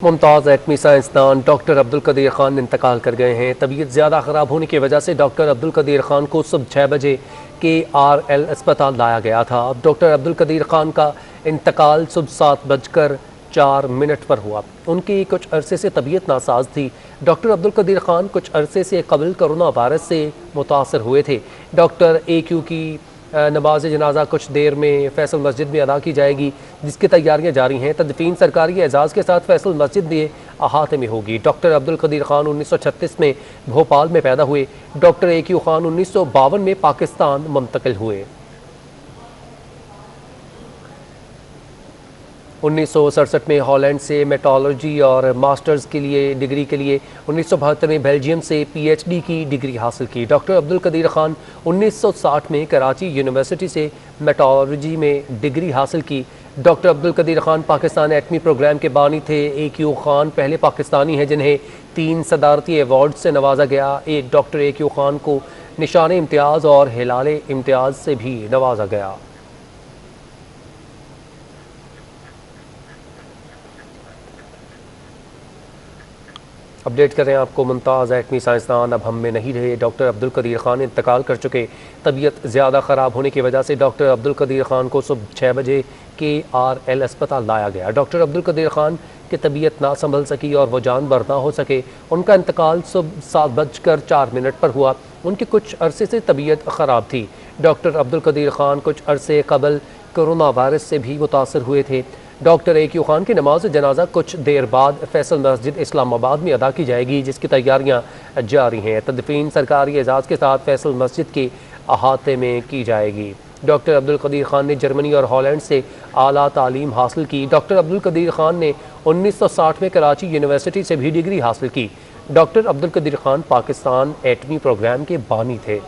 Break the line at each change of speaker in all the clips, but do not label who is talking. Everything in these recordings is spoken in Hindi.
मुमताज़ एटमी साइंसदान डॉक्टर अब्दुल कदीर खान इंतकाल कर गए हैं। तबीयत ज़्यादा ख़राब होने की वजह से डॉक्टर अब्दुल कदीर खान को सुबह 6 बजे KRL अस्पताल लाया गया था। अब डॉक्टर अब्दुल कदीर खान का इंतकाल सुबह 7:04 पर हुआ। उनकी कुछ अरसे से तबीयत नासाज थी। डॉक्टर अब्दुल कदीर खान कुछ अरसे से कबल कोरोना वायरस से मुतासर हुए थे। डॉक्टर AQ की नमाज जनाजा कुछ देर में फैसल मस्जिद में अदा की जाएगी, जिसकी तैयारियां जारी हैं। तदफीन सरकारी एजाज़ के साथ फैसल मस्जिद में अहाते में होगी। डॉक्टर अब्दुल कदीर खान 1936 में भोपाल में पैदा हुए। डॉक्टर AQ खान 1952 में पाकिस्तान मुंतकिल हुए। 1967 में हॉलैंड से मेट्रोलॉजी और मास्टर्स के लिए डिग्री के लिए, 1972 में बेल्जियम से PhD की डिग्री हासिल की। डॉक्टर अब्दुल कदीर खान 1960 में कराची यूनिवर्सिटी से मेट्रोलॉजी में डिग्री हासिल की। डॉक्टर अब्दुल कदीर खान पाकिस्तान एटमी प्रोग्राम के बानी थे। AQ खान पहले पाकिस्तानी हैं जिन्हें 3 सदारती अवार्ड से नवाजा गया। डॉक्टर AQ खान को निशान इम्तियाज़ और हिलाल इम्तियाज़ से भी नवाजा गया। अपडेट करें आपको, मुमताज़ एटमी साइंसदान अब हम में नहीं रहे। डॉक्टर अब्दुल कदीर खान इंतकाल कर चुके। तबीयत ज़्यादा ख़राब होने की वजह से डॉक्टर अब्दुल कदीर खान को सुबह 6 बजे KRL अस्पताल लाया गया। डॉक्टर अब्दुल कदीर खान की तबीयत ना संभल सकी और वो जानबर ना हो सके। उनका इंतकाल सुबह 7:04 पर हुआ। उनकी कुछ अरसे से तबीयत ख़राब थी। डॉक्टर अब्दुल कदीर खान कुछ अरसे कबल कोरोना वायरस से भी मुतासर हुए थे। डॉक्टर AQ खान की नमाज जनाजा कुछ देर बाद फैसल मस्जिद इस्लामाबाद में अदा की जाएगी, जिसकी तैयारियां जारी हैं। तदफीन सरकारी एजाज़ के साथ फैसल मस्जिद के अहाते में की जाएगी। डॉक्टर अब्दुल कदीर खान ने जर्मनी और हॉलैंड से आला तालीम हासिल की। डॉक्टर अब्दुल कदीर खान ने 1960 में कराची यूनिवर्सिटी से भी डिग्री हासिल की। डॉक्टर अब्दुल कदीर खान पाकिस्तान एटमी प्रोग्राम के बानी थे।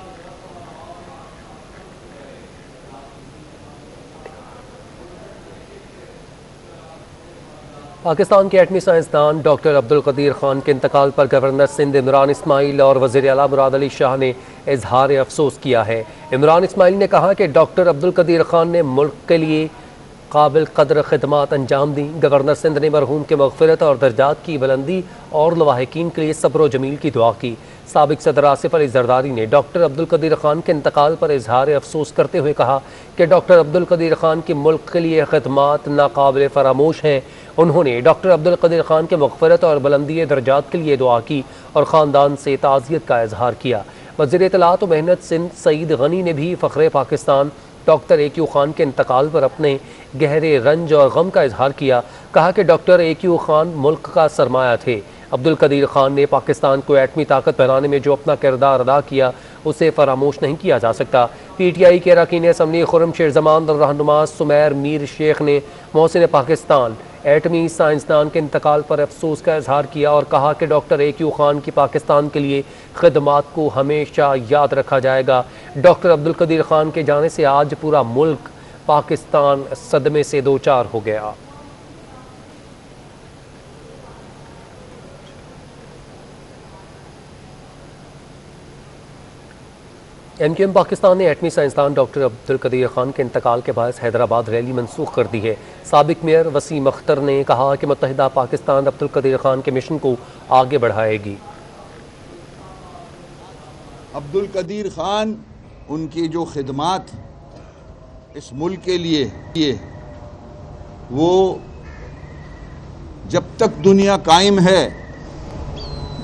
पाकिस्तान के एटमी साइंसदान डॉक्टर अब्दुल कदीर खान के इंतकाल पर गवर्नर सिंध इमरान इस्माइल और वज़ीर आला मुराद अली शाह ने इजहार अफसोस किया है। इमरान इस्माइल ने कहा कि डॉक्टर अब्दुल कदीर खान ने मुल्क के लिए काबिल कदर खिदमात अंजाम दी। गवर्नर सिंध ने मरहूम के मग़फ़िरत और दर्जात की बुलंदी और लवाहिकीन के लिए सब्र व जमील की दुआ की। साबिक़ सदर आसिफ अली ज़रदारी ने डॉक्टर अब्दुल कदीर खान के इंतकाल पर इजहार अफसोस करते हुए कहा कि डॉक्टर अब्दुल कदीर खान की मुल्क के लिए खिदमात नाकाबिल फरामोश हैं। उन्होंने डॉक्टर अब्दुल कदीर खान के मग़फ़िरत और बुलंदी दर्जात के लिए दुआ की और ख़ानदान से ताज़ियत का इजहार किया। वज़ीर इत्तलात व मेहनत सिंध सईद गनी ने भी फ़ख्रे पाकिस्तान डॉक्टर AQ खान के इंतकाल पर अपने गहरे रंज और गम का इजहार किया। कहा कि डॉक्टर AQ खान मुल्क का सरमाया थे। अब्दुल कदीर खान ने पाकिस्तान को एटमी ताकत बनाने में जो अपना किरदार अदा किया, उसे फरामोश नहीं किया जा सकता। PTI के अरकान असम्बली खुर्रम शेर जमान और रहनुमा सुमैर मीर शेख ने मोहसिन पाकिस्तान एटमी साइंसदान के इंतकाल पर अफसोस का इजहार किया और कहा कि डॉक्टर AQ खान की पाकिस्तान के लिए खिदमात को हमेशा याद रखा जाएगा। डॉक्टर अब्दुल कदीर खान के जाने से आज पूरा मुल्क पाकिस्तान सदमे से दो चार हो गया। MQM पाकिस्तान ने एटमी साइंसदान डॉक्टर अब्दुल कदीर खान के इंतकाल के बायस हैदराबाद रैली मनसूख कर दी है। साबिक मेयर वसीम अख्तर ने कहा कि मुत्तहिदा पाकिस्तान अब्दुल कदीर खान के मिशन को आगे बढ़ाएगी।
अब्दुल कदीर खान, उनकी जो खिदमात इस मुल्क के लिए वो जब तक दुनिया कायम है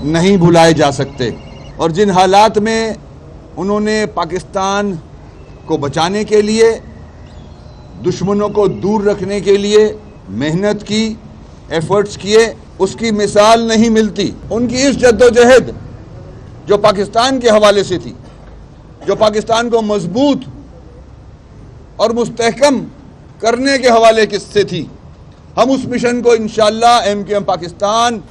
नहीं भुलाए जा सकते। और जिन हालात में उन्होंने पाकिस्तान को बचाने के लिए, दुश्मनों को दूर रखने के लिए मेहनत की, एफर्ट्स किए, उसकी मिसाल नहीं मिलती। उनकी इस जद्दोजहद जो पाकिस्तान के हवाले से थी, जो पाकिस्तान को मजबूत और मुस्तहकम करने के हवाले से थी, हम उस मिशन को इंशाअल्लाह MQM पाकिस्तान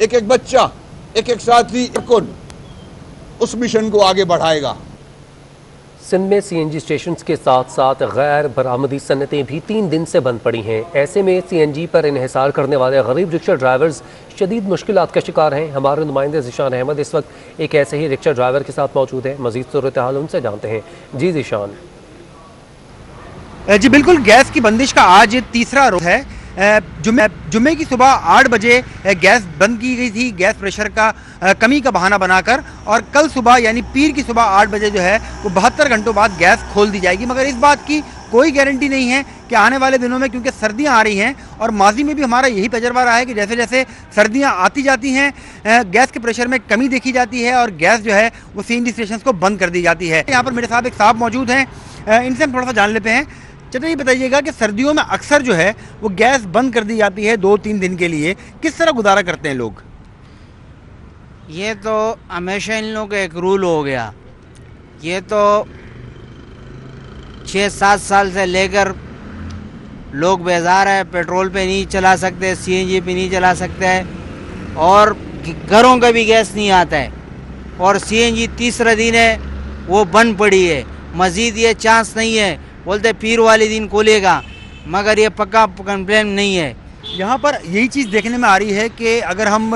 एक एक बच्चा, एक एक साथी उस मिशन को आगे बढ़ाएगा।
सिंध में CNG स्टेशन के साथ साथ गैर बरामदी सनतें भी 3 दिन से बंद पड़ी हैं। ऐसे में CNG पर इन्हिसार करने वाले गरीब रिक्शा ड्राइवर्स शदीद मुश्किलात का शिकार हैं। हमारे नुमाइंदे ज़ीशान अहमद इस वक्त एक ऐसे ही रिक्शा ड्राइवर के साथ मौजूद है। मजीद सूरत हाल उनसे जानते हैं। जी ज़ीशान।
जी बिल्कुल, गैस की बंदिश का आज तीसरा रोज है जुम्मे की सुबह 8 बजे गैस बंद की गई थी, गैस प्रेशर का कमी का बहाना बनाकर, और कल सुबह यानी पीर की सुबह 8 बजे जो है वो 72 घंटों बाद गैस खोल दी जाएगी। मगर इस बात की कोई गारंटी नहीं है कि आने वाले दिनों में, क्योंकि सर्दियां आ रही हैं और माजी में भी हमारा यही तजर्बा रहा है कि जैसे जैसे सर्दियां आती जाती हैं गैस के प्रेशर में कमी देखी जाती है और गैस जो है वो सीएनजी स्टेशन को बंद कर दी जाती है। यहाँ पर मेरे साथ एक साहब मौजूद हैं, इनसे हम थोड़ा सा जान लेते हैं। चलिए ये बताइएगा कि सर्दियों में अक्सर जो है वो गैस बंद कर दी जाती है 2-3 दिन के लिए, किस तरह गुजारा करते हैं लोग?
ये तो हमेशा इन लोगों का एक रूल हो गया। ये तो 6-7 साल से लेकर लोग बेजार है, पेट्रोल पे नहीं चला सकते, सीएनजी पे नहीं चला सकते हैं, और घरों का भी गैस नहीं आता है, और सीएनजी तीसरा दिन है वो बंद पड़ी है। मज़ीद ये चांस नहीं है, बोलते पीर वाले दिन खोलेगा, मगर ये पक्का कंप्लेन नहीं है।
यहाँ पर यही चीज़ देखने में आ रही है कि अगर हम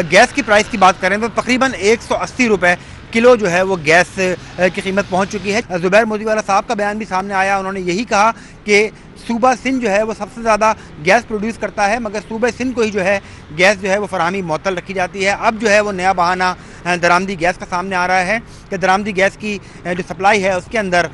गैस की प्राइस की बात करें तो तकरीबन 180 रुपये किलो जो है वो गैस की कीमत पहुँच चुकी है। ज़ुबैर मोदीवाला साहब का बयान भी सामने आया, उन्होंने यही कहा कि सूबा सिंध जो है वो सबसे ज़्यादा गैस प्रोड्यूस करता है, मगर सूबा सिंध को ही जो है गैस जो है वो फराहमी मुअत्तल रखी जाती है। अब जो है वो नया बहाना दरामदी गैस का सामने आ रहा है कि दरामदी गैस की जो सप्लाई है उसके अंदर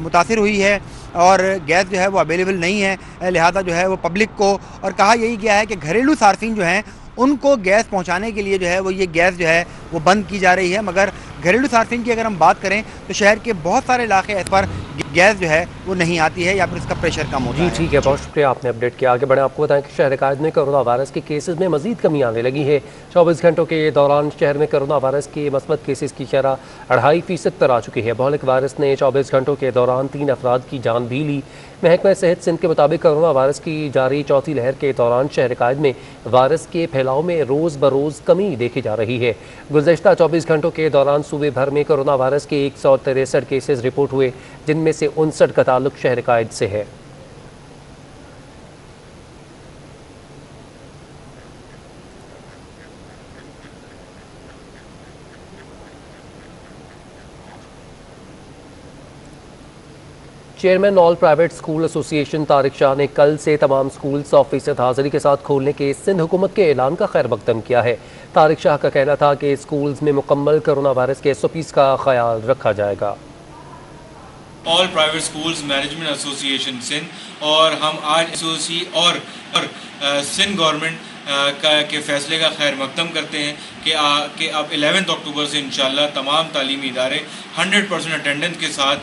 मुतासिर हुई है और गैस जो है वो अवेलेबल नहीं है, लिहाजा जो है वो पब्लिक को, और कहा यही गया है कि घरेलू सार्फिन जो हैं उनको गैस पहुंचाने के लिए जो है वो ये गैस जो है वो बंद की जा रही है। मगर घरेलू सार्फिन की अगर हम बात करें तो शहर के बहुत सारे इलाके इस पर गैस जो है वो नहीं आती है या फिर इसका प्रेशर कम होता है।
जी ठीक है, बहुत शुक्रिया, आपने अपडेट किया। आगे बढ़े, आपको बताएं कि शहर कायद में कोरोना वायरस के केसेस में मजीद कमी आने लगी है। 24 घंटों के दौरान शहर में कोरोना वायरस के मस्बत केसेस की शरह 2.5% पर आ चुकी है। बहलिक वायरस ने 24 घंटों के दौरान 3 अफराद की जान भी ली। महकमा सेहत सिंध के मुताबिक कोरोना वायरस की जारी चौथी लहर के दौरान शहर कायद में वायरस के फैलाव में रोज़ बरोज़ कमी देखी जा रही है। गुज़श्ता 24 घंटों के दौरान सूबे भर में कोरोना वायरस के 163 केसेस रिपोर्ट हुए, जिनमें से 59 का ताल्लुक शहर कायद से है। Chairman all private school association Tariq Shah ने कल से तमाम स्कूल 100% हाजिरी के साथ खोलने के सिंध हुकूमत के ऐलान का खैर मकदम किया है। तारिक शाह का कहना था कि स्कूल्स में मुकम्मल कोरोना वायरस के SOPs का ख्याल रखा जाएगा।
All private schools management association Sindh और हम आज एसोसी और सिंध गवर्नमेंट के फैसले का खैर मकदम करते हैं कि अब 11 अक्टूबर से इंशाल्लाह तमाम तालीमी इदारे 100% अटेंडेंस के साथ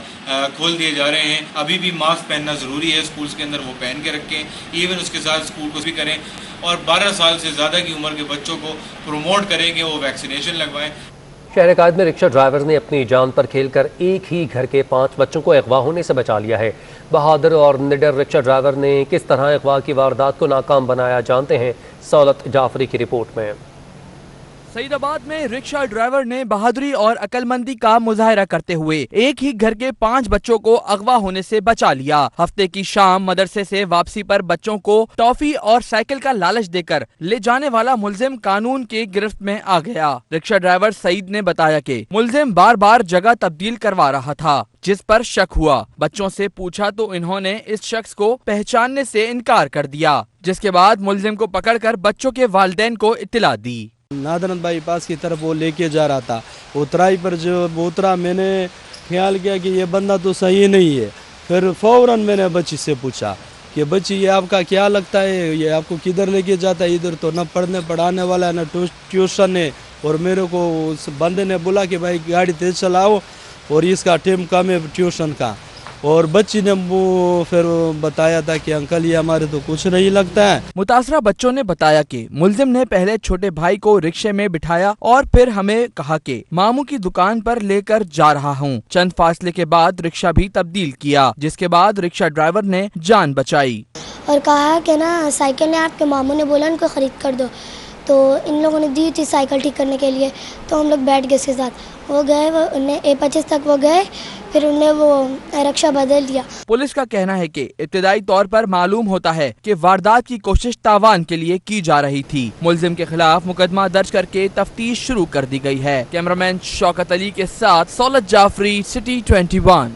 खोल दिए जा रहे हैं। अभी भी मास्क पहनना ज़रूरी है स्कूल्स के अंदर, वो पहन के रखें। इवन उसके साथ स्कूल को भी करें और 12 साल से ज़्यादा की उम्र के बच्चों को प्रमोट करें कि वो वैक्सीनेशन लगवाएं।
शहर कायद में रिक्शा ड्राइवर ने अपनी जान पर खेलकर एक ही घर के 5 बच्चों को अगवा होने से बचा लिया है। बहादुर और निडर रिक्शा ड्राइवर ने किस तरह अगवा की वारदात को नाकाम बनाया, जानते हैं सौलत जाफरी की रिपोर्ट में।
सईदाबाद में रिक्शा ड्राइवर ने बहादुरी और अक्लमंदी का मुजाहरा करते हुए एक ही घर के 5 बच्चों को अगवा होने से बचा लिया। हफ्ते की शाम मदरसे से वापसी पर बच्चों को टॉफी और साइकिल का लालच देकर ले जाने वाला मुलजिम कानून के गिरफ्त में आ गया। रिक्शा ड्राइवर सईद ने बताया कि मुलजिम बार बार जगह तब्दील करवा रहा था, जिस पर शक हुआ। बच्चों से पूछा तो इन्होंने इस शख्स को पहचानने से इनकार कर दिया, जिसके बाद मुलजिम को पकड़कर बच्चों के वालिदैन को इत्तला दी।
नादरन बाईपास की तरफ वो लेके जा रहा था। उतराई पर जब उतरा मैंने ख्याल किया कि ये बंदा तो सही नहीं है। फिर फौरन मैंने बच्ची से पूछा कि बच्ची ये आपका क्या लगता है, ये आपको किधर लेके जाता है? इधर तो न पढ़ने पढ़ाने वाला है न ट्यूशन है। और मेरे को उस बंदे ने बोला कि भाई गाड़ी तेज चलाओ और इसका टाइम कम है ट्यूशन का। और बच्ची ने वो फिर बताया था कि अंकल ये हमारे तो कुछ नहीं लगता है।
मुतासरा बच्चों ने बताया कि मुलजिम ने पहले छोटे भाई को रिक्शे में बिठाया और फिर हमें कहा कि मामू की दुकान पर लेकर जा रहा हूँ। चंद फासले के बाद रिक्शा भी तब्दील किया, जिसके बाद रिक्शा ड्राइवर ने जान बचाई
और कहा कि ना साइकिल ने आपके मामू ने बोला इनको खरीद कर दो, तो इन लोगों ने दी थी साइकिल ठीक करने के लिए। तो हम लोग बैठ गए इसके साथ, वो गए, वो उन्हें A25 तक वो गए, फिर उन्हें वो रिक्शा बदल दिया।
पुलिस का कहना है कि इब्तिदाई तौर पर मालूम होता है कि वारदात की कोशिश तावान के लिए की जा रही थी। मुलजिम के खिलाफ मुकदमा दर्ज करके तफ्तीश शुरू कर दी गई है। कैमरामैन शौकत अली के साथ सौलत जाफरी, सिटी 21।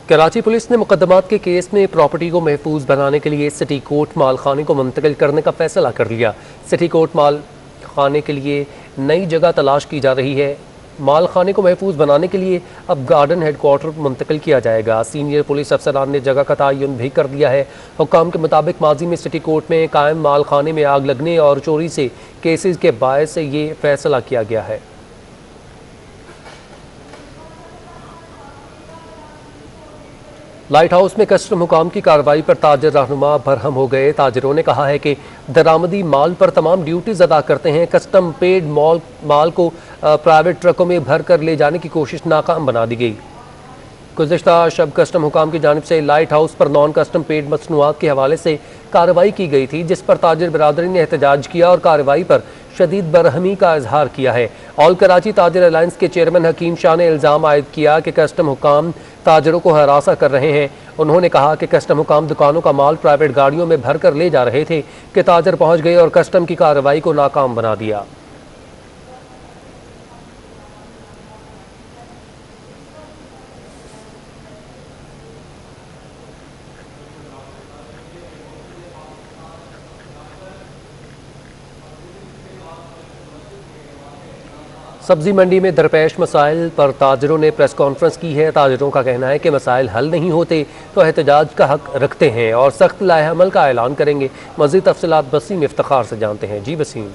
कराची पुलिस ने मुकदमात के केस में प्रॉपर्टी को महफूज बनाने के लिए सिटी कोर्ट माल खाने को मुंतकिल करने का फैसला कर लिया। सिटी कोर्ट माल खाने के लिए नई जगह तलाश की जा रही है। माल खाने को महफूज बनाने के लिए अब गार्डन हेडक्वार्टर मुंतकिल किया जाएगा। सीनियर पुलिस अफसरान ने जगह का तयन भी कर दिया है। हुक्काम के मुताबिक माजी में सिटी कोर्ट में कायम माल खाने में आग लगने और चोरी से केसेस के बायस से ये फैसला किया गया है। लाइट हाउस में कस्टम हुकाम की कार्रवाई पर ताजर रहनुमा बरहम हो गए। ताजरों ने कहा है कि दरामदी माल पर तमाम ड्यूटीज अदा करते हैं। कस्टम पेड माल को प्राइवेट ट्रकों में भर कर ले जाने की कोशिश नाकाम बना दी गई। गुज़िश्ता शब कस्टम हुकाम की जानिब से लाइट हाउस पर नॉन कस्टम पेड मसनूआत के हवाले से कार्रवाई की गई थी, जिस पर ताजर बरादरी ने एहतजाज किया और कार्रवाई पर शदीद बरहमी का इजहार किया है। ऑल कराची ताजर अलायंस के चेयरमैन हकीम शाह ने इल्ज़ाम आयद किया कि कस्टम हुकाम ताजरों को हरासा कर रहे हैं। उन्होंने कहा कि कस्टम हुकाम दुकानों का माल प्राइवेट गाड़ियों में भर कर ले जा रहे थे कि ताजर पहुंच गए और कस्टम की कार्रवाई को नाकाम बना दिया। सब्जी मंडी में दरपेश मसाइल पर ताजरों ने प्रेस कॉन्फ्रेंस की है। ताजरों का कहना है कि मसाइल हल नहीं होते तो एहतजाज का हक रखते हैं और सख्त लाएअमल का ऐलान करेंगे। मज़ीद तफसीलात वसीम इफ्तिखार से जानते हैं। जी वसीम।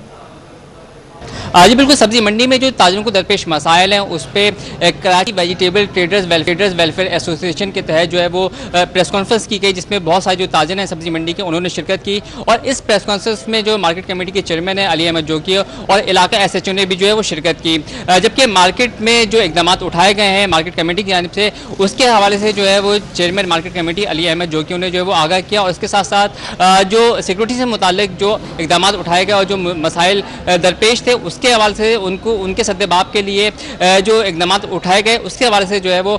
जी बिल्कुल, सब्जी मंडी में जो ताजरों को दरपेश मसाइल हैं उस पर Karachi vegetable traders welfare association के तहत जो है वो प्रेस कॉन्फ्रेंस की गई, जिसमें बहुत सारे जो ताजर हैं सब्जी मंडी के उन्होंने शिरकत की। और इस प्रेस कॉन्फ्रेंस में जो मार्केट कमेटी के चेयरमैन है अली अहमद जोकी और इलाका SHO ने भी जो है वो शिरकत की। जबकि मार्केट में जो इकदाम उठाए गए हैं मार्केट कमेटी की जानिब से, उसके हवाले से जो है वो chairman market committee Ali Ahmed Jokhio ने जो है वो आगाह किया। और इसके साथ साथ जो सिक्योरिटी से मुतालिक जो इकदाम उठाए गए और जो मसाइल दरपेश थे उसके हवाले से उनके सद्देबाब के लिए जो इकदाम उठाए गए उसके हवाले से जो है वो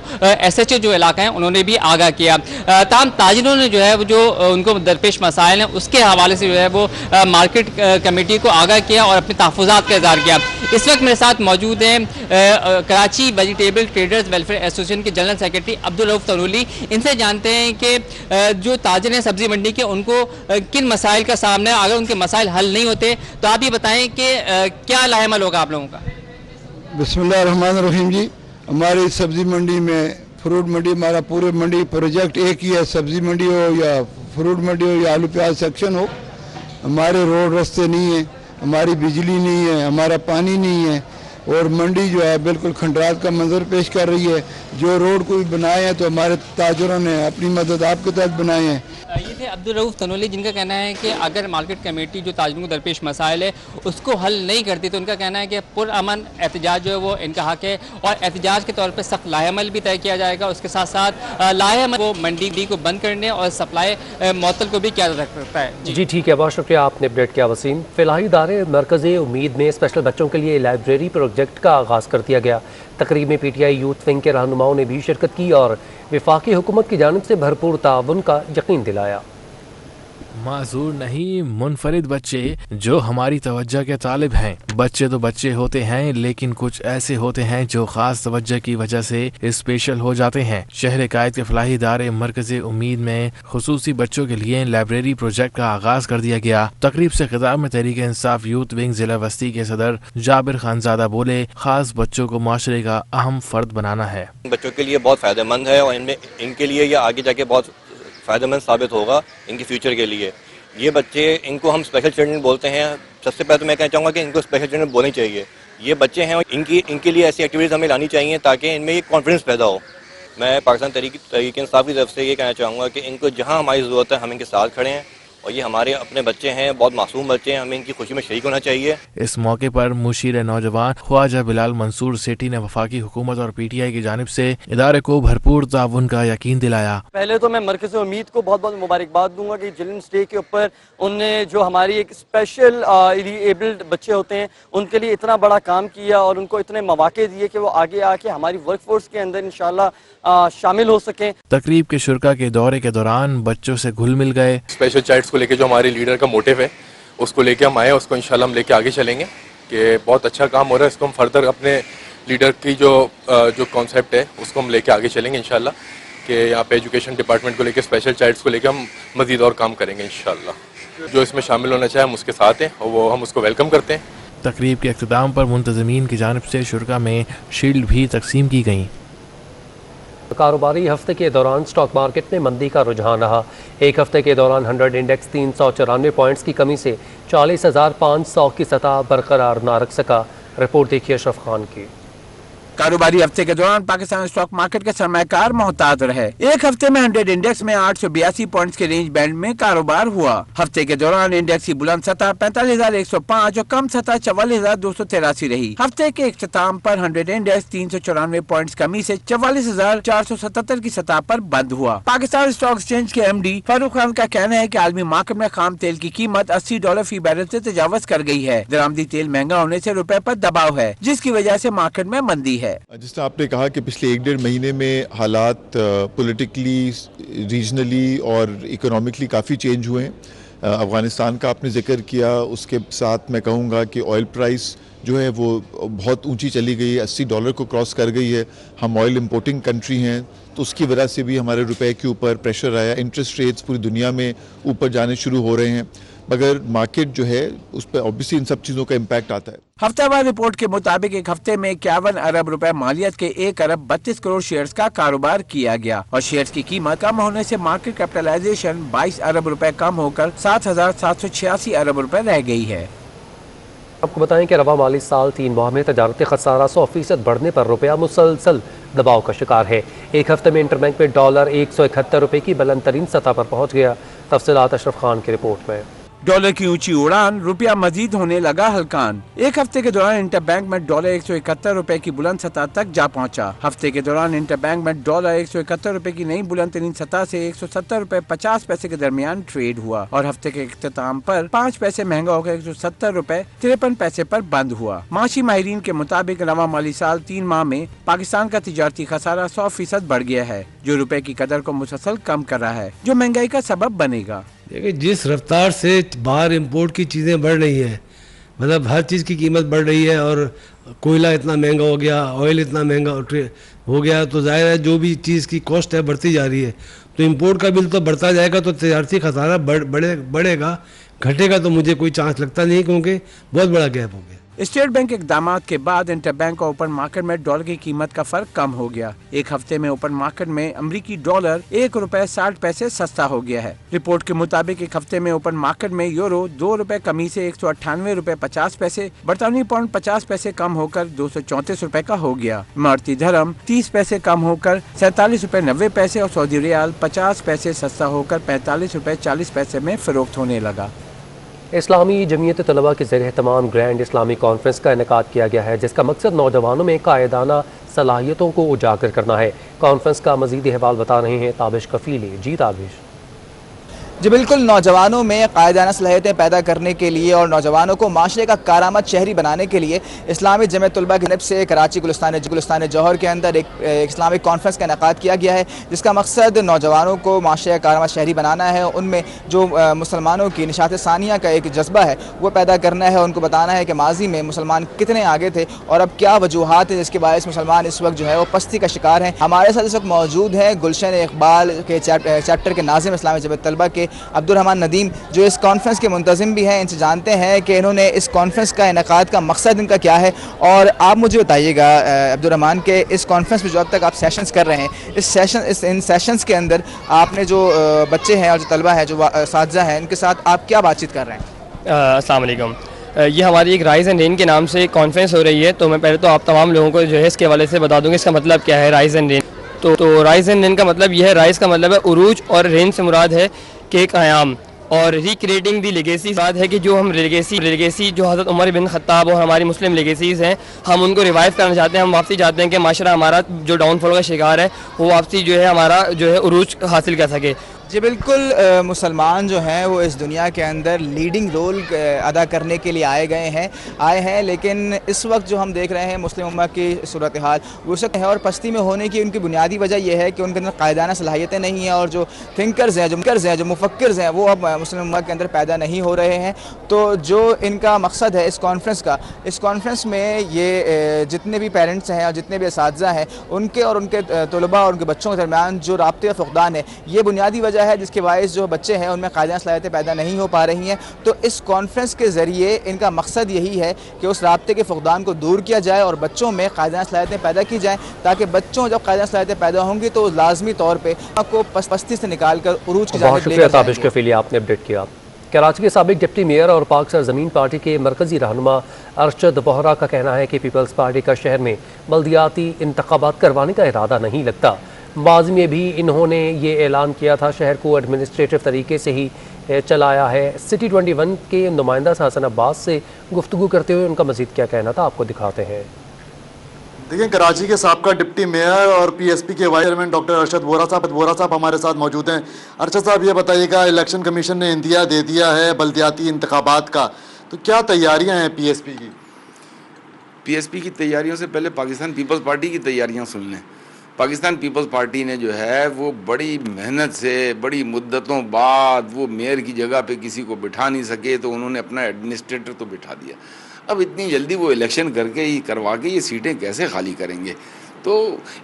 SHO जो इलाका है उन्होंने भी आगाह किया। तमाम ताजिरों ने जो है वो जो उनको दरपेश मसाइल हैं उसके हवाले से जो है वो मार्केट कमेटी को आगाह किया और अपने तहफ़्फ़ुज़ात का इज़हार किया। इस वक्त मेरे साथ मौजूद हैं Karachi vegetable traders welfare association के जनरल सेक्रेटरी अब्दुल रऊफ तनूली। इनसे जानते हैं कि जो ताजिर हैं सब्जी मंडी के उनको किन मसाइल का सामना है। अगर उनके मसाइल हल नहीं होते तो आप ये बताएं कि क्या लाएअमल होगा आप लोगों का।
बिस्मिल्लाहिर्रहमानिर्रहीम जी, हमारी सब्जी मंडी में फ्रूट मंडी, हमारा पूरे मंडी प्रोजेक्ट एक ही है। सब्जी मंडी हो या फ्रूट मंडी हो या आलू प्याज सेक्शन हो। हमारे रोड रास्ते नहीं है, हमारी बिजली नहीं है, हमारा पानी नहीं है और मंडी जो है बिल्कुल खंडरात का मंजर पेश कर रही है। जो रोड को भी बनाए हैं तो हमारे ताजरों ने अपनी मदद आपके तहत बनाए हैं।
ये थे अब्दुल रऊफ तनूली, जिनका कहना है कि अगर मार्केट कमेटी जो ताजरों को दरपेश मसाइल है उसको हल नहीं करती तो उनका कहना है कि पुरअमन एहतजाज जो है वो इनका हक है और एहतजाज के तौर पर सख्त लाएअमल भी तय किया जाएगा। उसके साथ साथ लाएअमल को मंडी को बंद करने और सप्लाई मअतल को भी किया जा सकता है।
जी ठीक है, बहुत शुक्रिया आपने अपडेट किया वसीम। फिलहाल इदारे मरकज़ उम्मीद में स्पेशल बच्चों के लिए लाइब्रेरी प्रोजेक्ट का आगाज़ कर दिया गया। तकरीब में PTI यूथ विंग के रहनुमाओं ने भी शिरकत की और वफाकी हुकूमत की जानिब से भरपूर ताउन का यकीन दिलाया।
माजूर नहीं, मुनफरिद बच्चे जो हमारी तवज्जो के तालिब हैं। बच्चे तो बच्चे होते हैं लेकिन कुछ ऐसे होते हैं जो खास तवज्जो की वजह से स्पेशल हो जाते हैं। शहर कायद के फलाही इदारे मरकज़ उम्मीद में खुसूसी बच्चों के लिए लाइब्रेरी प्रोजेक्ट का आगाज कर दिया गया। तकरीब से खिताब में तहरीक इंसाफ यूथ विंग जिला वस्ती के सदर जाबिर खानजादा बोले, खास बच्चों को माशरे का अहम फर्द बनाना है।
बच्चों के लिए बहुत फ़ायदेमंद है और इनके लिए ये आगे जाके बहुत फ़ायदेमंद साबित होगा इनके फ्यूचर के लिए। ये बच्चे, इनको हम स्पेशल चिल्ड्रन बोलते हैं। सबसे पहले तो मैं कहना चाहूँगा कि इनको स्पेशल चिल्ड्रन बोलने चाहिए। ये बच्चे हैं और इनके लिए ऐसी एक्टिविटीज़ हमें लानी चाहिए ताकि इनमें ये कॉन्फिडेंस पैदा हो। मैं पाकिस्तान तहरीक इंसाफ की तरफ से ये कहना चाहूँगा कि इनको जहाँ हमारी ज़रूरत है हम इनके साथ खड़े हैं और ये हमारे अपने बच्चे हैं, बहुत मासूम बच्चे हैं, हमें इनकी खुशी में शरीक होना चाहिए।
इस मौके पर मुशीर नौजवान ख्वाजा बिलाल मंसूर सेठी ने वफाकी हुकूमत और PTI की जानिब से इदारे को भरपूर ताउन का यकीन दिलाया।
पहले तो मैं मरकज़ उम्मीद को बहुत बहुत मुबारकबाद दूंगा कि चिल्ड्रंस डे के ऊपर उनने जो हमारी एक स्पेशल एबल्ड बच्चे होते हैं उनके लिए इतना बड़ा काम किया और उनको इतने मौके दिए कि वो आगे आके हमारी वर्कफोर्स के अंदर इंशाल्लाह शामिल हो सकें।
तकरीब के शुरका के दौरे के दौरान बच्चों से घुल मिल गए।
स्पेशल चाइल्ड्स को लेके जो हमारे लीडर का मोटिव है उसको लेके हम आए, उसको इंशाल्लाह हम लेके आगे चलेंगे कि बहुत अच्छा काम हो रहा है। इसको हम फर्दर अपने लीडर की जो कॉन्सेप्ट है उसको हम लेके आगे चलेंगे इंशाल्लाह। कि यहाँ पे एजुकेशन डिपार्टमेंट को लेकर, स्पेशल चाइल्ड्स को लेकर हम मज़ीद और काम करेंगे इंशाल्लाह। जो इसमें शामिल होना चाहे हम उसके साथ हैं और वो हम उसको वेलकम करते हैं।
तकरीब के इख्तिताम पर मुंतज़मीन की जानिब से शुरा में शील्ड भी तकसीम की गईं।
कारोबारी हफ्ते के दौरान स्टॉक मार्केट में मंदी का रुझान रहा। एक हफ्ते के दौरान 100 इंडेक्स 394 पॉइंट्स की कमी से 40,500 की सतह बरकरार ना रख सका। रिपोर्ट देखिए अशरफ खान की।
कारोबारी हफ्ते के दौरान पाकिस्तान स्टॉक मार्केट के सरमायाकार मोहतात रहे। एक हफ्ते में 100 इंडेक्स में 882 पॉइंट्स के रेंज बैंड में कारोबार हुआ। हफ्ते के दौरान इंडेक्स की बुलंद सतह 45,105 और कम सतह 44,283 रही। हफ्ते के इख्तिताम पर 100 इंडेक्स 394 पॉइंट्स कमी से 44,477 की सतह पर बंद हुआ। पाकिस्तान स्टॉक एक्सचेंज के MD फारूक खान का कहना है कि आलमी मार्केट में खाम तेल की कीमत $80 फी बैरल से तजावज कर गई है। दरामदी तेल महंगा होने से रुपए पर दबाव है, जिसकी वजह से मार्केट में मंदी है।
जिस तरह आपने कहा कि पिछले 1-1.5 महीने में हालात पॉलिटिकली, रीजनली और इकोनॉमिकली काफ़ी चेंज हुए हैं। अफ़गानिस्तान का आपने जिक्र किया, उसके साथ मैं कहूँगा कि ऑयल प्राइस जो है वो बहुत ऊंची चली गई है, $80 को क्रॉस कर गई है। हम ऑयल इंपोर्टिंग कंट्री हैं, तो उसकी वजह से भी हमारे रुपए के ऊपर प्रेशर आया। इंटरेस्ट रेट्स पूरी दुनिया में ऊपर जाने शुरू हो रहे हैं, मगर मार्केट जो है उस पर ऑब्वियसली इन सब चीज़ों का इम्पैक्ट आता है।
हफ्तावार रिपोर्ट के मुताबिक एक हफ्ते में 51 अरब रुपए मालियत के 1 अरब 32 करोड़ शेयर्स का कारोबार किया गया और शेयर्स की कीमत कम होने से मार्केट कैपिटलाइजेशन 22 अरब रुपए कम होकर 7,786 अरब रुपए रह गई है।
आपको बताएं कि रवा माली साल 3 माह में तजारती खसारा 100% बढ़ने पर रुपया मुसलसल दबाव का शिकार है। एक हफ्ते में इंटरबैंक में डॉलर 171 रुपए की बुलंद तरीन सतह पर पहुँच गया। तफसीलात अशरफ खान की रिपोर्ट में।
डॉलर की ऊंची उड़ान, रुपया मजीद होने लगा हल्कान। एक हफ्ते के दौरान इंटरबैंक में डॉलर 171 रुपए की बुलंद सतह तक जा पहुंचा। हफ्ते के दौरान इंटरबैंक में डॉलर 171 रुपए की नई बुलंद तरीन सतह से 170 रुपए 50 पैसे के दरमियान ट्रेड हुआ और हफ्ते के इख्तिताम पर 5 पैसे महंगा होकर 170 रुपए 53 पैसे पर बंद हुआ। माशी माहिरीन के मुताबिक रवा माली साल 3 माह में पाकिस्तान का तिजारती खसारा 100% बढ़ गया है, जो रुपए की कदर को मुसलसल कम कर रहा है, जो महंगाई का सबब बनेगा।
देखिए, जिस रफ्तार से बाहर इंपोर्ट की चीज़ें बढ़ रही हैं, मतलब हर चीज़ की कीमत बढ़ रही है और कोयला इतना महंगा हो गया, ऑयल इतना महंगा हो गया, तो जाहिर है जो भी चीज़ की कॉस्ट है बढ़ती जा रही है, तो इंपोर्ट का बिल तो बढ़ता जाएगा, तो तजारती खसारा बढ़ेगा। घटेगा तो मुझे कोई चांस लगता नहीं, क्योंकि बहुत बड़ा गैप हो गया।
स्टेट बैंक इकदामात के बाद इंटरबैंक और ओपन मार्केट में डॉलर की कीमत का फर्क कम हो गया। एक हफ्ते में ओपन मार्केट में अमरीकी डॉलर 1 रुपए 60 पैसे सस्ता हो गया है। रिपोर्ट के मुताबिक एक हफ्ते में ओपन मार्केट में यूरो 2 रुपए कमी से 198 रुपए 50 पैसे, बरतानवी पाउंड 50 पैसे कम होकर 234 रुपए का हो गया। इमारती धर्म 30 पैसे कम होकर 47 रुपए 90 पैसे और सऊदी रियाल 50 पैसे सस्ता होकर 45 रुपए 40 पैसे में फरोख्त होने लगा।
इस्लामी जमीयत तलबा के ज़रिए तमाम ग्रैंड इस्लामी कॉन्फ्रेंस का इनेकाद किया गया है, जिसका मकसद नौजवानों में कायदाना सलाहियतों को उजागर करना है। कॉन्फ्रेंस का मज़ीद अहवाल बता रहे हैं ताबिश कफीली। जी ताबिश।
जी बिल्कुल, नौजवानों में कायदाना सलाहियतें पैदा करने के लिए और नौजवानों को माशरे का कारामद शहरी बनाने के लिए इस्लामी जमीयत तलबा की तरफ से कराची गुलिस्तान जौहर के अंदर एक इस्लामिक कॉन्फ्रेंस का इनेकाद किया गया है, जिसका मकसद नौजवानों को माशरे का कारामद शहरी बनाना है। उनमें जो मुसलमानों की निशात सानिया का एक जज्बा है वो पैदा करना है। उनको बताना है कि माजी में मुसलमान कितने आगे थे और अब क्या वजूहात है जिसके बायस मुसलमान इस वक्त जो है वो पस्ती का शिकार हैं। हमारे साथ इस वक्त मौजूद हैं गुलशन इकबाल के चैप्टर के नाज़िम इस्लामी जमीयत तलबा के अब्दुर्रहमान नदीम, जो इस कॉन्फ्रेंस के मुंतज़िम भी हैं। इनसे जानते हैं कि इन्होंने इस कॉन्फ्रेंस का इनेकाद का मकसद इनका क्या है। और आप मुझे बताइएगा अब्दुर्रहमान के इस कॉन्फ्रेंस में जो अब तक आप सेशंस कर रहे हैं, इन सेशंस के अंदर आपने जो बच्चे हैं और जो तलबा है, जो साथीज़ा हैं, इनके साथ आप क्या बातचीत कर रहे हैं?
अस्सलाम वालेकुम। ये हमारी एक राइज़ एंड रेन के नाम से कॉन्फ्रेंस हो रही है। तो मैं पहले तो आप तमाम लोगों को जो है इसके हवाले से बता दूँगा इसका मतलब क्या है राइज़ एंड रेन। तो राइज़ एंड रेन का मतलब यह है, राइज़ का मतलब है उरूज और रेन से मुराद है कि क़याम, और रिक्रिएटिंग दी लेगेसी बात है कि जो हम लेगेसी जो हज़रत उमर बिन खत्ताब और हमारी मुस्लिम लेगेसीज़ हैं, हम उनको रिवाइव करना चाहते हैं। हम वापसी चाहते हैं कि माशरा हमारा जो डाउनफॉल का शिकार है वो वापसी जो है हमारा जो है उरूज हासिल कर सके।
जी बिल्कुल, मुसलमान जो हैं वो इस दुनिया के अंदर लीडिंग रोल अदा करने के लिए आए हैं, लेकिन इस वक्त जो हम देख रहे हैं मुस्लिम उम्मा की सूरत हाल वसत है और पस्ती में होने की उनकी बुनियादी वजह यह है कि उनके अंदर कायदाना सलाहियतें नहीं हैं और जो थिंकर्स हैं, जो मुफक्किर्स हैं, वो अब मुस्लिम उम्मा के अंदर पैदा नहीं हो रहे हैं। तो जो इनका मकसद है इस कॉन्फ्रेंस में ये जितने भी पेरेंट्स हैं और जितने भी असातिज़ा हैं उनके और उनके तलबा और उनके बच्चों के दरमियान जो राब्ते फ़ुक़दान है, ये बुनियादी वजह है जिसके बायस जो बच्चे हैं उनमें कायदा सलाहियतें पैदा नहीं हो पा रही हैं। तो इस कॉन्फ्रेंस के ज़रिए इनका मकसद यही है कि उस राब्ते के फ़ुक़दान को दूर किया जाए और बच्चों में कायदा सलाहियतें पैदा की जाएँ, ताकि बच्चों जब कायदा सलाहियतें पैदा होंगी तो लाजमी तौर पर आपको पस्ती से निकाल कर उरूज की जानिब लेकर जाएंगे।
आपने अपडेट किया। कराची के साबिक डिप्टी मेयर और पाक सरजमीन पार्टी के मरकजी रहनुमा अरशद बोहरा का कहना है कि पीपल्स पार्टी का शहर में बल्दियाती इंतखाबात करवाने का इरादा नहीं लगता। माज़ी में भी इन्होंने ये ऐलान किया था शहर को एडमिनिस्ट्रेटिव तरीके से ही चलाया है। सिटी 21 के नुमाइंदा हसन अब्बास से गुफ्तगू करते हुए उनका मज़ीद क्या कहना था, आपको दिखाते हैं।
देखिए, कराची के साबका डिप्टी मेयर और पीएसपी के vice chairman doctor Arshad Bohra साहब हमारे साथ मौजूद हैं। अरशद साहब, ये बताइएगा, इलेक्शन कमीशन ने इंदिया दे दिया है बल्दियाती इंतखाबात का, तो क्या तैयारियां हैं पीएसपी की?
पीएसपी की तैयारियों से पहले पाकिस्तान पीपल्स पार्टी की तैयारियां सुन लें। पाकिस्तान पीपल्स पार्टी ने जो है वो बड़ी मेहनत से, बड़ी मुद्दतों बाद वो मेयर की जगह पे किसी को बिठा नहीं सके, तो उन्होंने अपना एडमिनिस्ट्रेटर तो बिठा दिया। अब इतनी जल्दी वो इलेक्शन करवा के ये सीटें कैसे खाली करेंगे? तो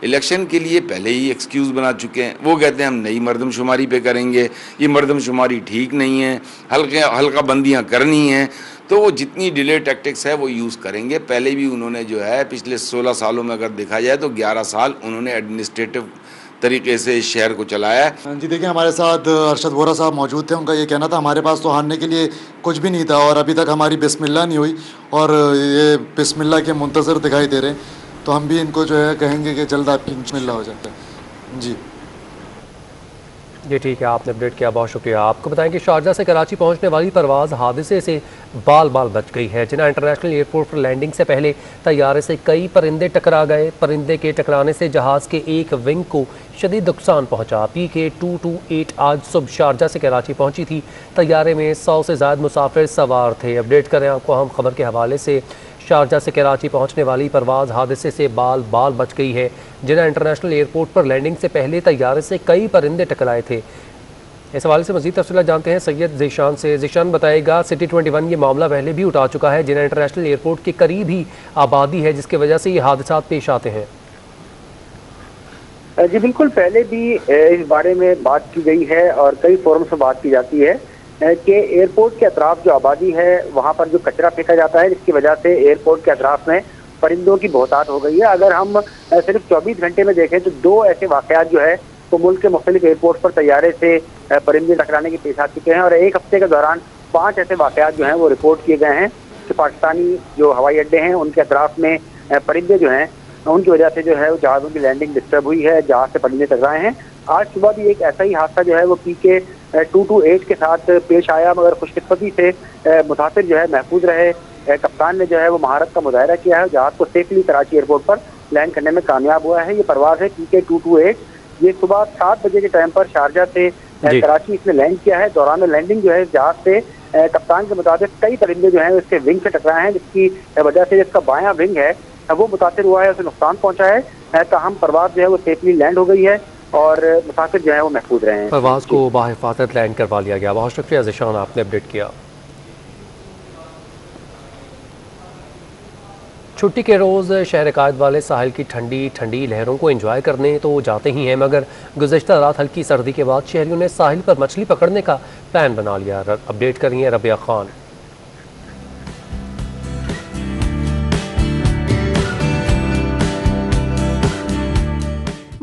इलेक्शन के लिए पहले ही एक्सक्यूज़ बना चुके हैं। वो कहते हैं हम नई मरदमशुमारी पे करेंगे, ये मरदमशुमारी ठीक नहीं है, हल्का बंदियाँ करनी हैं, तो वो जितनी डिले टैक्टिक्स है वो यूज़ करेंगे। पहले भी उन्होंने जो है पिछले 16 सालों में अगर देखा जाए तो 11 साल उन्होंने एडमिनिस्ट्रेटिव तरीके से इस शहर को चलाया है।
जी देखिए, हमारे साथ अरशद बोहरा साहब मौजूद थे। उनका ये कहना था हमारे पास तो हारने के लिए कुछ भी नहीं था और अभी तक हमारी बिस्मिल्लाह नहीं हुई और ये बिस्मिल्लाह के मुंतज़र दिखाई दे रहे हैं, तो हम भी इनको जो है कहेंगे कि जल्द आपकी बिस्मिल्लाह हो जाता है। जी
ये ठीक है, आपने अपडेट किया, बहुत शुक्रिया। आपको बताएं कि शारजा से कराची पहुंचने वाली परवाज़ हादसे से बाल बच गई है। जिन्ना इंटरनेशनल एयरपोर्ट पर लैंडिंग से पहले तैयारे से कई परिंदे टकरा गए। परिंदे के टकराने से जहाज़ के एक विंग को शदीद नुकसान पहुंचा। PK-228 आज सुबह शारजा से कराची पहुंची थी। तैयारे में 100 से ज़्यादा मुसाफिर सवार थे। अपडेट करें आपको हम खबर के हवाले से। शारजा से कराची पहुंचने वाली परवाज़ हादसे से बाल बच गई है। जिन्ना इंटरनेशनल एयरपोर्ट पर लैंडिंग से पहले तैयारे से कई परिंदे टकराए थे। इस हवाले से मज़ीद तफसीलात जानते हैं सैयद ज़ीशान से। ज़ीशान, बताएगा, सिटी 21 ये मामला पहले भी उठा चुका है। जिन्ना इंटरनेशनल एयरपोर्ट के करीब ही आबादी है, जिसकी वजह से ये हादसा पेश आते हैं।
जी बिल्कुल, पहले भी इस बारे में बात की गई है और कई फोरम से बात की जाती है कि एयरपोर्ट के अतराफ जो आबादी है वहाँ पर जो कचरा फेंका जाता है, जिसकी वजह से एयरपोर्ट के अतराफ में परिंदों की बहुतायत हो गई है। अगर हम सिर्फ 24 घंटे में देखें तो 2 ऐसे वाक़यात जो है तो मुल्क के मुख्तलिफ एयरपोर्ट पर तैयारे से परिंदे टकराने के पेश आ चुके हैं और एक हफ्ते के दौरान 5 ऐसे वाक़यात जो हैं वो रिपोर्ट किए गए हैं कि पाकिस्तानी जो हवाई अड्डे हैं उनके अतराफ में परिंदे जो हैं उनकी वजह से जो है जहाज़ों की लैंडिंग डिस्टर्ब हुई है, जहाज़ से परिंदे टकराए हैं। आज सुबह भी एक ऐसा ही हादसा जो है वो PK-228 के साथ पेश आया, मगर खुशकिस्मती से मुसाफिर जो है महफूज रहे। कप्तान ने जो है वो महारत का मुजाहरा किया है, जहाज़ को सेफली कराची एयरपोर्ट पर लैंड करने में कामयाब हुआ है। ये परवाज़ है PK-228। ये सुबह 7 बजे के टाइम पर शारजा से कराची इसने लैंड किया है। दौरान लैंडिंग जो है जहाज़ से कप्तान के मुताबिक कई परिंदे जो हैं इसके विंग से टकराए हैं, जिसकी वजह से जिसका बायां विंग है वो मुतासिर हुआ है, उसे नुकसान पहुंचा है। ताहम परवाज़ जो है वो सेफली लैंड हो गई है और मुसाफिर जो है वो महफूज रहे हैं।
परवाज़ को बाहिफाजत लैंड करवा लिया गया। बहुत शुक्रिया ज़ीशान, आपने अपडेट किया। छुट्टी के रोज़ शहर कायद वाले साहिल की ठंडी लहरों को एंजॉय करने तो जाते ही हैं, मगर गुज़श्ता रात हल्की सर्दी के बाद शहरियों ने साहिल पर मछली पकड़ने का प्लान बना लिया। अपडेट करिए रबिया खान।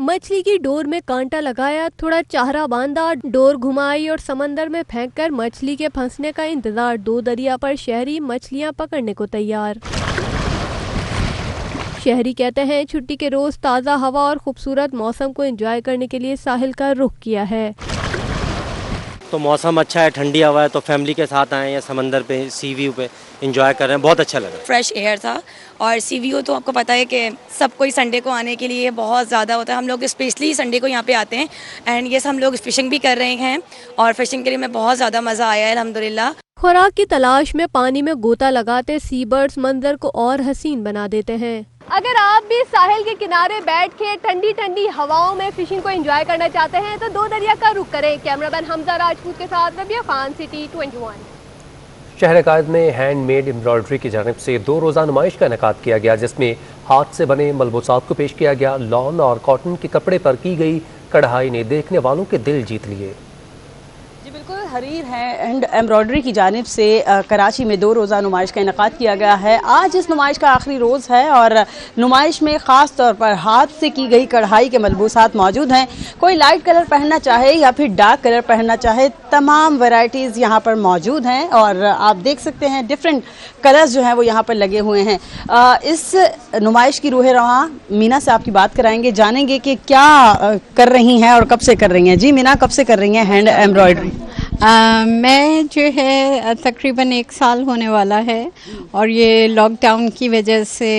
मछली की डोर में कांटा लगाया, थोड़ा चाहरा बांधा, डोर घुमाई और समंदर में फेंककर मछली के फंसने का इंतजार। 2 दरिया पर शहरी मछलियां पकड़ने को तैयार। शहरी कहते हैं छुट्टी के रोज ताज़ा हवा और खूबसूरत मौसम को एंजॉय करने के लिए साहिल का रुख किया है।
तो मौसम अच्छा है, ठंडी हवा है, तो फैमिली के साथ आए या समंदर पे सी व्यू पे एंजॉय कर रहे हैं, बहुत अच्छा लगा।
फ्रेश एयर था और सी व्यू तो आपको पता है कि सब कोई संडे को आने के लिए बहुत ज़्यादा होता है। हम लोग स्पेशली संडे को यहाँ पे आते हैं एंड ये हम लोग फिशिंग भी कर रहे हैं और फिशिंग के लिए हमें बहुत ज़्यादा मज़ा आया है अल्हम्दुलिल्लाह।
खुराक की तलाश में पानी में गोता लगाते सी बर्ड्स मंजर को और हसीन बना देते हैं। अगर आप भी साहिल के किनारे बैठ के ठंडी ठंडी हवाओं में फिशिंग को एंजॉय करना चाहते हैं तो दो दरिया का रुख करें। कैमरामैन हमजा राजपूत के साथ रबिया खान, सिटी 21।
शहर कायद में हैंडमेड एम्ब्रॉयडरी की जानिब से 2 रोज़ा नुमाइश का इनेकाद किया गया, जिसमें हाथ से बने मलबूसात को पेश किया गया। लॉन और कॉटन के कपड़े पर की गई कढ़ाई ने देखने वालों के दिल जीत लिए।
बिल्कुल हरीर है एंड एम्ब्रॉयडरी की जानिब से कराची में 2 रोज़ा नुमाइश का इनेकाद किया गया है। आज इस नुमाइश का आखिरी रोज़ है और नुमाइश में ख़ास तौर पर हाथ से की गई कढ़ाई के मलबूसात मौजूद हैं। कोई लाइट कलर पहनना चाहे या फिर डार्क कलर पहनना चाहे, तमाम वैरायटीज़ यहाँ पर मौजूद हैं और आप देख सकते हैं डिफरेंट कलर्स जो हैं वो यहाँ पर लगे हुए हैं। इस नुमाइश की रूह रवां मीना से आपकी बात कराएंगे, जानेंगे कि क्या कर रही हैं और कब से कर रही हैं। जी मीना, कब से कर रही हैं हैंड एम्ब्रॉयडरी?
मैं जो है तकरीबन 1 साल होने वाला है और ये लॉकडाउन की वजह से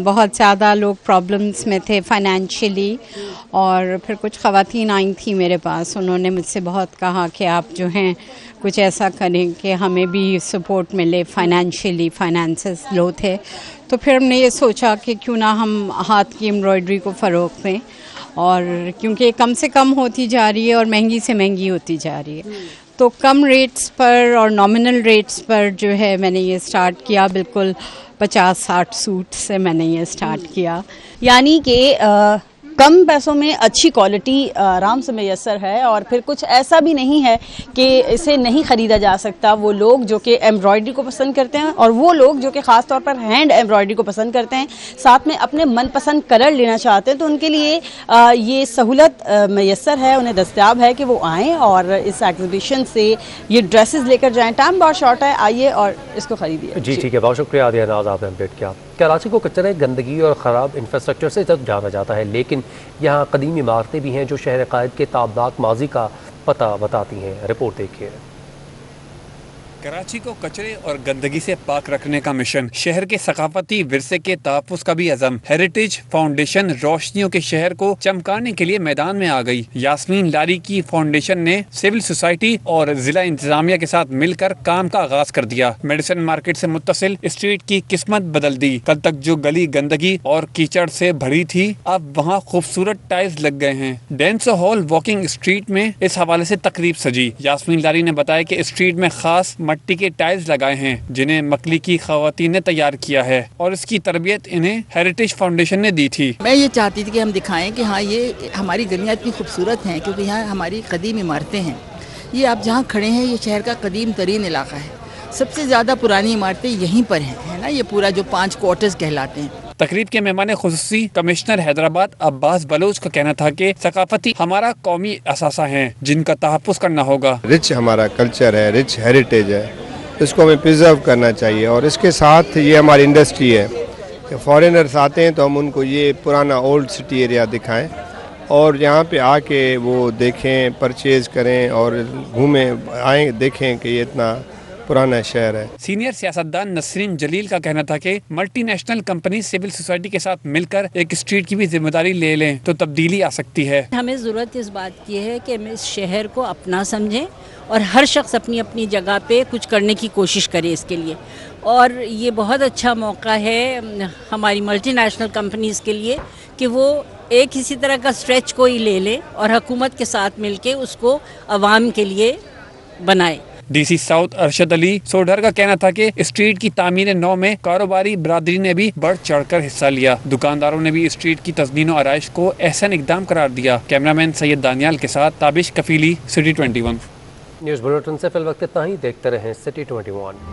बहुत ज़्यादा लोग प्रॉब्लम्स में थे फाइनेंशियली, और फिर कुछ ख़वातीन आई थी मेरे पास, उन्होंने मुझसे बहुत कहा कि आप जो हैं कुछ ऐसा करें कि हमें भी सपोर्ट मिले फाइनेंशियली, फाइनेंसेस लो थे। तो फिर हमने ये सोचा कि क्यों ना हम हाथ की एम्ब्रॉयडरी को फ़रोग़ दें, और क्योंकि कम से कम होती जा रही है और महंगी से महंगी होती जा रही है, तो कम रेट्स पर और नॉमिनल रेट्स पर जो है मैंने ये स्टार्ट किया। बिल्कुल 50-60 सूट से मैंने ये स्टार्ट किया।
यानी कि कम पैसों में अच्छी क्वालिटी आराम से मैसर है और फिर कुछ ऐसा भी नहीं है कि इसे नहीं ख़रीदा जा सकता। वो लोग जो कि एम्ब्रॉयडरी को पसंद करते हैं और वो लोग जो कि ख़ास तौर पर हैंड एम्ब्रॉयडरी को पसंद करते हैं, साथ में अपने मनपसंद कलर लेना चाहते हैं, तो उनके लिए ये सहूलत मैसर है, उन्हें दस्तयाब है कि वो आएँ और इस एग्जीबिशन से ये ड्रेसेस लेकर जाएँ। टाइम बहुत शॉर्ट है, आइए और इसको ख़रीदिए।
जी ठीक है, बहुत शुक्रिया आदिया नाज, आपने अपडेट किया। कराची को कचरे, गंदगी और ख़राब इंफ्रास्ट्रक्चर से जब जाना जाता है, लेकिन यहाँ कदीम इमारतें भी हैं जो शहर कायद के ताबनाक माजी का पता बताती हैं। रिपोर्ट देखिए।
कराची को कचरे और गंदगी से पाक रखने का मिशन, शहर के सकाफती विरसे के तहफ़्फ़ुज़ का भी अज़म। हेरिटेज फाउंडेशन रोशनियों के शहर को चमकाने के लिए मैदान में आ गई। यास्मीन लारी की फाउंडेशन ने सिविल सोसाइटी और जिला इंतजामिया के साथ मिलकर काम का आगाज कर दिया। मेडिसिन मार्केट से मुत्तसिल स्ट्रीट की किस्मत बदल दी। कल तक जो गली गंदगी और कीचड़ से भरी थी, अब वहाँ खूबसूरत टाइल्स लग गए हैं। डेंसो हॉल वॉकिंग स्ट्रीट में इस हवाले से तकरीब सजी। यास्मीन लारी ने बताया कि स्ट्रीट में खास मट्टी के टाइल्स लगाए हैं, जिन्हें मकली की खवातीन ने तैयार किया है और इसकी तरबियत इन्हें हेरिटेज फाउंडेशन ने दी थी।
मैं ये चाहती थी कि हम दिखाएं कि हाँ, ये हमारी गलियाँ इतनी खूबसूरत हैं क्योंकि यहाँ हमारी कदीम इमारतें हैं। ये आप जहाँ खड़े हैं, ये शहर का कदीम तरीन इलाका है। सबसे ज़्यादा पुरानी इमारतें यहीं पर हैं, है ना। ये पूरा जो 5 क्वार्टर्स कहलाते हैं।
तकरीब के मेहमान खुसूसी कमिश्नर हैदराबाद अब्बास बलोच का कहना था कि सकाफती हमारा कौमी असासा है, जिनका तहफ़्फ़ुज़ करना होगा।
रिच हमारा कल्चर है, रिच हेरिटेज है, इसको हमें प्रिजर्व करना चाहिए। और इसके साथ ये हमारी इंडस्ट्री है कि फॉरेनर्स आते हैं तो हम उनको ये पुराना ओल्ड सिटी एरिया दिखाएं और यहाँ पे आके वो देखें, परचेज़ करें और घूमें आएँ, देखें कि ये इतना पुराना शहर है।
सीनियर सियासतदान नसरीन जलील का कहना था कि मल्टीनेशनल कंपनी सिविल सोसाइटी के साथ मिलकर एक स्ट्रीट की भी जिम्मेदारी ले लें तो तब्दीली आ सकती है।
हमें ज़रूरत इस बात की है कि हम इस शहर को अपना समझें और हर शख्स अपनी अपनी जगह पे कुछ करने की कोशिश करे इसके लिए। और ये बहुत अच्छा मौका है हमारी मल्टीनेशनल कंपनीज़ के लिए कि वो एक इसी तरह का स्ट्रेच को ही ले लें और हुकूमत के साथ मिलके उसको अवाम के लिए बनाए।
डीसी साउथ अरशद अली सोडर का कहना था कि स्ट्रीट की तामीर नौ में कारोबारी बरादरी ने भी बढ़ चढ़कर हिस्सा लिया। दुकानदारों ने भी स्ट्रीट की तज़मीन और आराइश को एहसन इकदाम करार दिया। कैमरामैन सैयद दानियाल के साथ ताबिश कफीली, सिटी 21।
न्यूज़ बुलेटिन से फिल वक्त इतना ही। देखते रहें सिटी 21।